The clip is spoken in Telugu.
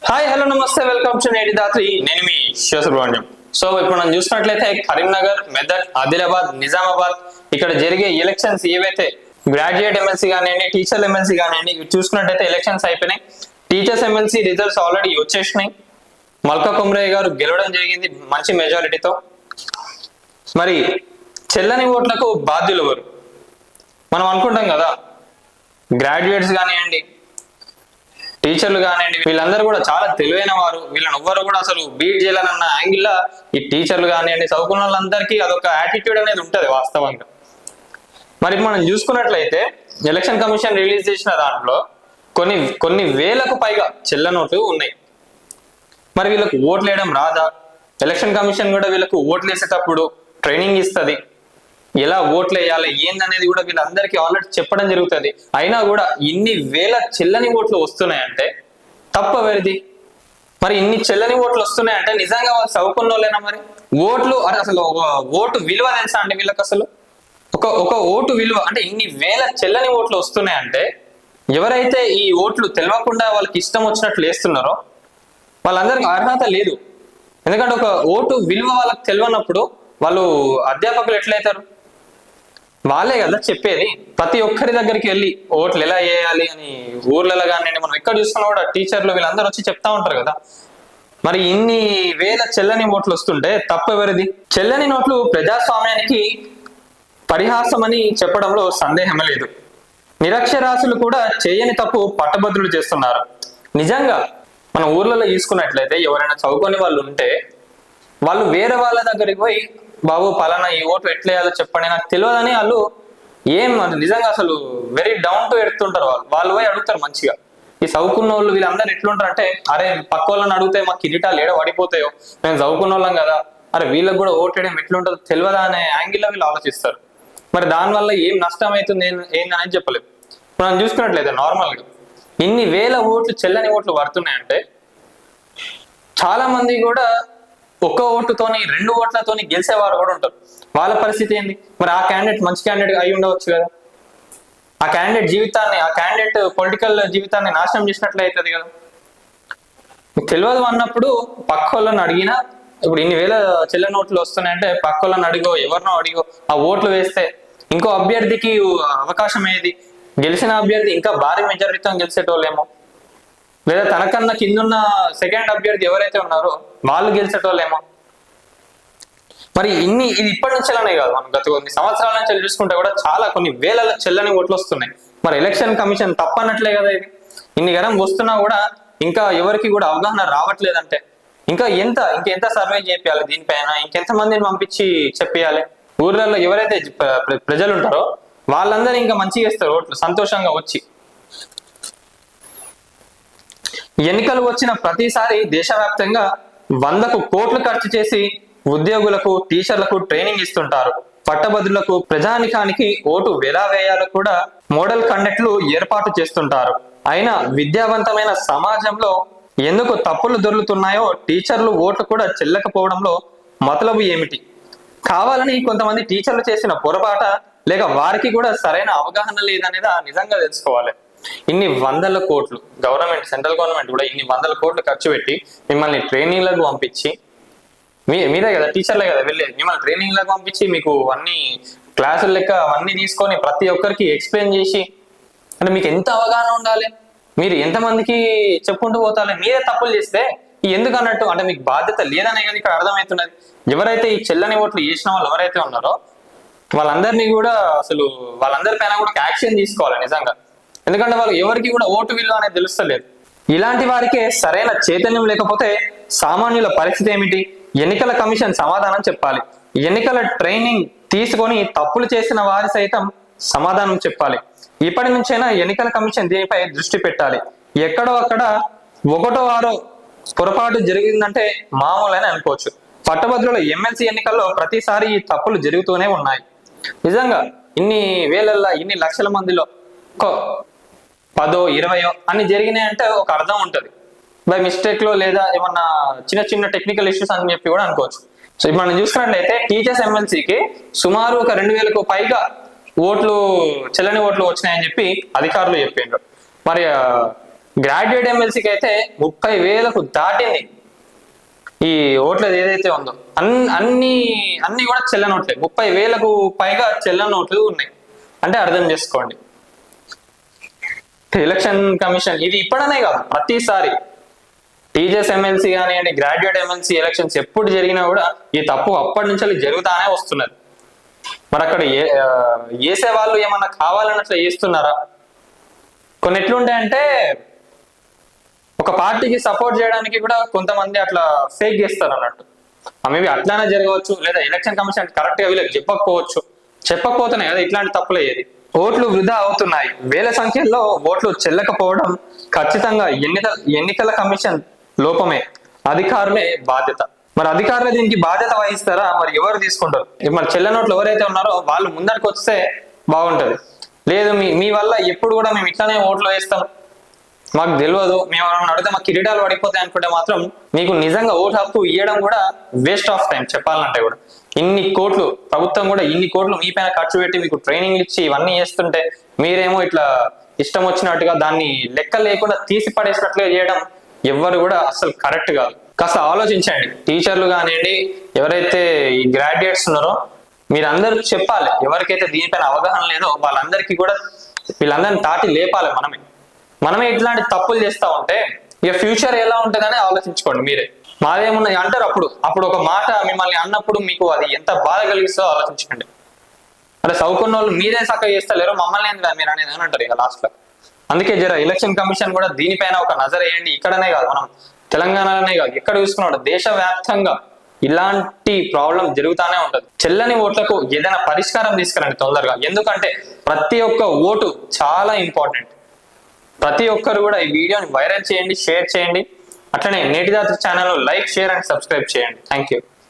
హాయ్ హలో నమస్తే వెల్కమ్ టు నేటి దాత్రి నేను మీ శివసుబ్రహ్మణ్యం. సో ఇప్పుడు మనం చూసినట్లయితే కరీంనగర్, మెదక్, ఆదిలాబాద్, నిజామాబాద్ ఇక్కడ జరిగే ఎలక్షన్స్ ఏవైతే గ్రాడ్యుయేట్ ఎమ్మెల్సీ కానివ్వండి, టీచర్ ఎమ్మెల్సీ కానివ్వండి, చూసుకున్నట్టయితే ఎలక్షన్స్ అయిపోయినాయి. టీచర్స్ ఎమ్మెల్సీ రిజల్ట్స్ ఆల్రెడీ వచ్చేసినాయి. మల్కా కుమ్రయ్య గారు గెలవడం జరిగింది మంచి మెజారిటీతో. మరి చెల్లని ఓట్లకు బాధ్యులు ఎవరు? మనం అనుకుంటాం కదా, గ్రాడ్యుయేట్స్ కానివ్వండి, టీచర్లు కానివ్వండి, వీళ్ళందరూ కూడా చాలా తెలివైన వారు. వీళ్ళని ఎవ్వరు కూడా అసలు బీట్ చేయాలన్న యాంగిల్లో ఈ టీచర్లు కానివ్వండి, చదువుకున్న వాళ్ళందరికీ అదొక యాటిట్యూడ్ అనేది ఉంటుంది వాస్తవంగా. మరి మనం చూసుకున్నట్లయితే ఎలక్షన్ కమిషన్ రిలీజ్ చేసిన దాంట్లో కొన్ని వేలకు పైగా చెల్ల నోట్లు ఉన్నాయి. మరి వీళ్ళకు ఓట్లు వేయడం రాదా? ఎలక్షన్ కమిషన్ కూడా వీళ్ళకు ఓట్లు వేసేటప్పుడు ట్రైనింగ్ ఇస్తుంది, ఎలా ఓట్లు వేయాలి ఏందనేది కూడా వీళ్ళందరికీ ఆల్రెడీ చెప్పడం జరుగుతుంది. అయినా కూడా ఇన్ని వేల చెల్లని ఓట్లు వస్తున్నాయంటే తప్పవరిది? మరి ఇన్ని చెల్లని ఓట్లు వస్తున్నాయంటే నిజంగా వాళ్ళు చదువుకున్న వాళ్ళేనా? మరి ఓట్లు అసలు ఒక ఓటు విలువ తెలుసా అండి వీళ్ళకి? అసలు ఒక ఓటు విలువ అంటే ఇన్ని వేల చెల్లని ఓట్లు వస్తున్నాయంటే ఎవరైతే ఈ ఓట్లు తెలియకుండా వాళ్ళకి ఇష్టం వచ్చినట్లు వేస్తున్నారో వాళ్ళందరికీ అర్హత లేదు. ఎందుకంటే ఒక ఓటు విలువ వాళ్ళకి తెలియనప్పుడు వాళ్ళు అధ్యాపకులు ఎట్లయితారు? వాళ్ళే కదా చెప్పేది. ప్రతి ఒక్కరి దగ్గరికి వెళ్ళి ఓట్లు ఎలా వేయాలి అని ఊర్లలో కానీ మనం ఎక్కడ చూసుకున్నా కూడా టీచర్లు వీళ్ళందరూ వచ్చి చెప్తా ఉంటారు కదా. మరి ఇన్ని వేల చెల్లని ఓట్లు వస్తుంటే తప్పెవరిది? చెల్లని నోట్లు ప్రజాస్వామ్యానికి పరిహాసం అని చెప్పడంలో సందేహమే లేదు. నిరక్షరాస్యులు కూడా చేయని తప్పు పట్టభద్రులు చేస్తున్నారు. నిజంగా మన ఊర్లలో తీసుకున్నట్లయితే ఎవరైనా చదువుకొని వాళ్ళు ఉంటే వాళ్ళు వేరే వాళ్ళ దగ్గరికి పోయి, బాబు పలానా ఈ ఓటు ఎట్లా వేయాలో చెప్పండి, నాకు తెలియదని వాళ్ళు నిజంగా అసలు వెరీ డౌన్ టు ఎడుతుంటారు. వాళ్ళు పోయి అడుగుతారు మంచిగా. ఈ చదువుకున్న వాళ్ళు వీళ్ళందరూ ఎట్లుంటారు అంటే, అరే పక్క వాళ్ళని అడిగితే మాకు కిరీటాలు ఏడ పడిపోతాయో, మేము చదువుకున్న వాళ్ళం కదా, అరే వీళ్ళకి కూడా ఓటు వేయడం ఎట్లుంటుందో తెలియదా అనే యాంగిల్లో వీళ్ళు ఆలోచిస్తారు. మరి దానివల్ల ఏం నష్టం అవుతుంది ఏందనేది చెప్పలేదు. మనం చూసుకున్నట్లయితే నార్మల్గా ఇన్ని వేల ఓట్లు చెల్లని ఓట్లు పడుతున్నాయంటే చాలా మంది కూడా ఒక్క ఓటుతోని 2 ఓట్లతోని గెలిచేవారు కూడా ఉంటారు. వాళ్ళ పరిస్థితి ఏంది? మరి ఆ క్యాండిడేట్ మంచి క్యాండిడేట్ అయి ఉండవచ్చు కదా, ఆ క్యాండిడేట్ పొలిటికల్ జీవితాన్ని నాశనం చేసినట్లు అవుతుంది కదా. తెలియదు అన్నప్పుడు పక్క వాళ్ళని అడిగినా, ఇప్పుడు ఇన్ని వేల చెల్ల నోట్లు వస్తున్నాయంటే పక్క వాళ్ళని అడిగో ఎవరినో అడిగో ఆ ఓట్లు వేస్తే ఇంకో అభ్యర్థికి అవకాశం ఏది? గెలిచిన అభ్యర్థి ఇంకా భారీ మెజారిటీతో గెలిచేటోళ్ళేమో, లేదా తనకన్నా కిందున్న సెకండ్ అభ్యర్థి ఎవరైతే ఉన్నారో వాళ్ళు గెలిచేటోళ్ళేమో. మరి ఇది ఇప్పటి నుంచేలానే కాదు, మనం గత కొన్ని సంవత్సరాల నుంచి చూసుకుంటే కూడా చాలా కొన్ని వేల చెల్లని ఓట్లు వస్తున్నాయి. మరి ఎలక్షన్ కమిషన్ తప్పనట్లే కదా ఇది. ఇన్ని గరం వస్తున్నా కూడా ఇంకా ఎవరికి కూడా అవగాహన రావట్లేదంటే ఇంకెంత సర్వే చేయాలి దీనిపైన, ఇంకెంత మందిని పంపించి చెప్పేయాలి? ఊర్లలో ఎవరైతే ప్రజలు ఉంటారో వాళ్ళందరూ ఇంకా మంచిగా ఇస్తారు ఓట్లు సంతోషంగా వచ్చి. ఎన్నికలు వచ్చిన ప్రతిసారి దేశవ్యాప్తంగా 100 కోట్లు ఖర్చు చేసి ఉద్యోగులకు, టీచర్లకు ట్రైనింగ్ ఇస్తుంటారు. పట్టభద్రులకు, ప్రజానికానికి ఓటు ఎలా వేయాలో కూడా మోడల్ కండక్ట్లు ఏర్పాటు చేస్తుంటారు. అయినా విద్యావంతమైన సమాజంలో ఎందుకు తప్పులు దొరుకుతున్నాయో, టీచర్లు ఓట్లు కూడా చెల్లకపోవడంలో మతలబు ఏమిటి? కావాలని కొంతమంది టీచర్లు చేసిన పొరపాట, లేక వారికి కూడా సరైన అవగాహన లేదనేది నిజంగా తెలుసుకోవాలి. ఇన్ని 100 కోట్లు సెంట్రల్ గవర్నమెంట్ కూడా ఇన్ని 100 కోట్లు ఖర్చు పెట్టి మిమ్మల్ని ట్రైనింగ్లకు పంపించి, మీరే కదా టీచర్లే కదా వెళ్ళేది, మిమ్మల్ని ట్రైనింగ్లకు పంపించి మీకు అన్ని క్లాసులు లెక్క అవన్నీ తీసుకొని ప్రతి ఒక్కరికి ఎక్స్ప్లెయిన్ చేసి, అంటే మీకు ఎంత అవగాహన ఉండాలి? మీరు ఎంతమందికి చెప్పుకుంటూ పోతాలి? మీరే తప్పులు చేస్తే ఎందుకు అన్నట్టు, అంటే మీకు బాధ్యత లేదనే కదా ఇక్కడ అర్థమవుతున్నది. ఎవరైతే ఈ చెల్లని ఓట్లు చేసిన వాళ్ళు ఎవరైతే ఉన్నారో వాళ్ళందరినీ కూడా అసలు వాళ్ళందరిపైన కూడా యాక్షన్ తీసుకోవాలి నిజంగా. ఎందుకంటే వాళ్ళు ఎవరికి కూడా ఓటు విలువ అనేది తెలుస్తలేదు. ఇలాంటి వారికే సరైన చైతన్యం లేకపోతే సామాన్యుల పరిస్థితి ఏమిటి? ఎన్నికల కమిషన్ సమాధానం చెప్పాలి. ఎన్నికల ట్రైనింగ్ తీసుకొని తప్పులు చేసిన వారి సైతం సమాధానం చెప్పాలి. ఇప్పటి నుంచైనా ఎన్నికల కమిషన్ దీనిపై దృష్టి పెట్టాలి. ఎక్కడో అక్కడ 1-6 పొరపాటు జరిగిందంటే మామూలని అనుకోవచ్చు. పట్టభద్రుల ఎమ్మెల్సీ ఎన్నికల్లో ప్రతిసారి ఈ తప్పులు జరుగుతూనే ఉన్నాయి. నిజంగా ఇన్ని లక్షల మందిలో 10-20 అన్ని జరిగినాయంటే ఒక అర్థం ఉంటుంది. బై మిస్టేక్ లో లేదా ఏమన్నా చిన్న టెక్నికల్ ఇష్యూస్ అని చెప్పి కూడా అనుకోవచ్చు. సో ఇప్పుడు మనం చూసుకున్నట్లయితే టీచర్స్ ఎమ్మెల్సీకి సుమారు ఒక 2000కు పైగా చెల్లని ఓట్లు వచ్చినాయని చెప్పి అధికారులు చెప్పిండ్రు. మరి గ్రాడ్యుయేట్ ఎమ్మెల్సీకి అయితే 30,000కు దాటింది ఈ ఓట్లు ఏదైతే ఉందో. అన్ని కూడా చెల్ల నోట్లే. 30,000కు పైగా చెల్ల నోట్లు ఉన్నాయి అంటే అర్థం చేసుకోండి. ఎలక్షన్ కమిషన్ ఇది ఇప్పుడనే కాదు, ప్రతిసారి టీచర్స్ ఎమ్మెల్సీ కానివ్వండి, గ్రాడ్యుయేట్ ఎమ్మెల్సీ ఎలక్షన్స్ ఎప్పుడు జరిగినా కూడా ఈ తప్పు అప్పటి నుంచి జరుగుతానే వస్తున్నది. మరి అక్కడ వేసే వాళ్ళు ఏమన్నా కావాలన్నట్లు చేస్తున్నారా? కొన్ని ఎట్లుంటాయంటే ఒక పార్టీకి సపోర్ట్ చేయడానికి కూడా కొంతమంది అట్లా ఫేక్ చేస్తారు అన్నట్టు. మేబీ అట్లానే జరగవచ్చు, లేదా ఎలక్షన్ కమిషన్ కరెక్ట్ గా వీళ్ళకి చెప్పకపోతున్నాయి కదా ఇట్లాంటి తప్పులు అయ్యేది. ఓట్లు వృధా అవుతున్నాయి, వేల సంఖ్యలో ఓట్లు చెల్లకపోవడం ఖచ్చితంగా ఎన్నికల కమిషన్ లోపమే, అధికారులే బాధ్యత. మరి అధికారులు దీనికి బాధ్యత వహిస్తారా? మరి ఎవరు తీసుకుంటారు? మరి చెల్ల నోట్లు ఎవరైతే ఉన్నారో వాళ్ళు ముందరికి వస్తే బాగుంటది. లేదు మీ వల్ల ఎప్పుడు కూడా మేము ఇట్లానే ఓట్లు వేస్తాం, మాకు తెలియదు, మేము అడిగితే మాకు కిరీటాలు పడిపోతాయి అనుకుంటే మాత్రం మీకు నిజంగా ఓటు హక్కు ఇవ్వడం కూడా వేస్ట్ ఆఫ్ టైం చెప్పాలంటే కూడా. ఇన్ని కోట్లు ప్రభుత్వం కూడా ఇన్ని కోట్లు మీ పైన ఖర్చు పెట్టి మీకు ట్రైనింగ్ ఇచ్చి ఇవన్నీ చేస్తుంటే మీరేమో ఇట్లా ఇష్టం వచ్చినట్టుగా దాన్ని లెక్క లేకుండా తీసి పడేసినట్లుగా చేయడం ఎవ్వరు కూడా అసలు కరెక్ట్ కాదు. కాస్త ఆలోచించండి. టీచర్లు కానివ్వండి, ఎవరైతే ఈ గ్రాడ్యుయేట్స్ ఉన్నారో మీరందరూ చెప్పాలి. ఎవరికైతే దీనిపైన అవగాహన లేదో వాళ్ళందరికీ కూడా వీళ్ళందరినీ తాటి లేపాలి. మనమే ఇట్లాంటి తప్పులు చేస్తా ఉంటే ఇక ఫ్యూచర్ ఎలా ఉంటుందని ఆలోచించుకోండి మీరే. మాదేమున్నది అంటారు అప్పుడు ఒక మాట మిమ్మల్ని అన్నప్పుడు మీకు అది ఎంత బాధ కలిగిస్తుందో ఆలోచించండి. అంటే చదువుకున్న వాళ్ళు మీరే చక్కగా చేస్తలేరు, మమ్మల్ని ఏంది మీరు అనేది అని అంటారు ఇక లాస్ట్ లో. అందుకే ఎలక్షన్ కమిషన్ కూడా దీనిపైన ఒక నజర్ వేయండి. ఇక్కడనే కాదు, మనం తెలంగాణలోనే కాదు, ఎక్కడ చూసుకున్నాడు దేశవ్యాప్తంగా ఇలాంటి ప్రాబ్లం జరుగుతానే ఉంటది. చెల్లని ఓట్లకు ఏదైనా పరిష్కారం తీసుకురండి తొందరగా. ఎందుకంటే ప్రతి ఒక్క ఓటు చాలా ఇంపార్టెంట్. ప్రతి ఒక్కరు కూడా ఈ వీడియోని వైరల్ చేయండి, షేర్ చేయండి. అట్లనే నేటి Dhatri channel like, share and subscribe చేయండి. Thank you.